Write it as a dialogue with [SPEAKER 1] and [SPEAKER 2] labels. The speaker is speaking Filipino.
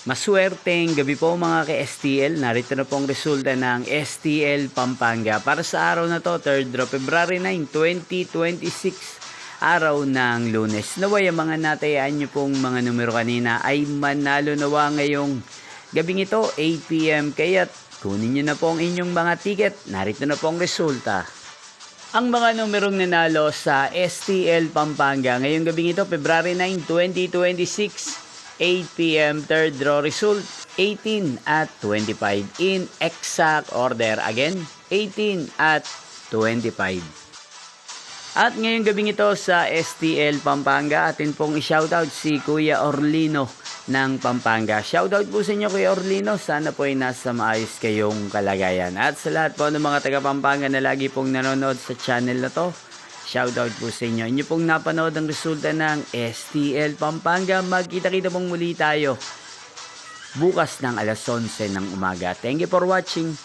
[SPEAKER 1] Maswerteng gabi po mga ka-STL. Narito na pong resulta ng STL Pampanga. Para sa araw na to, 3rd of February 9, 2026, araw ng Lunes. Naway ang mga natayaan nyo pong mga numero kanina ay manalo nawa ngayong gabing ito, 8 PM. Kaya't kunin nyo na po ang inyong mga ticket. Narito na pong resulta. Ang mga numerong nanalo sa STL Pampanga ngayong gabing ito, February 9, 2026, 8 PM, third draw result, 18 at 25 in exact order. Again, 18 at 25. At ngayong gabing ito sa STL Pampanga, atin pong i-shoutout si Kuya Orlino ng Pampanga. Shoutout po sa inyo Kuya Orlino, sana po ay nasa maayos kayong kalagayan. At sa lahat po ng mga taga Pampanga na lagi pong nanonood sa channel na to, shoutout po sa inyo. Inyo pong napanood ang resulta ng STL Pampanga. Magkita-kita pong muli tayo bukas ng alas 11 ng umaga. Thank you for watching.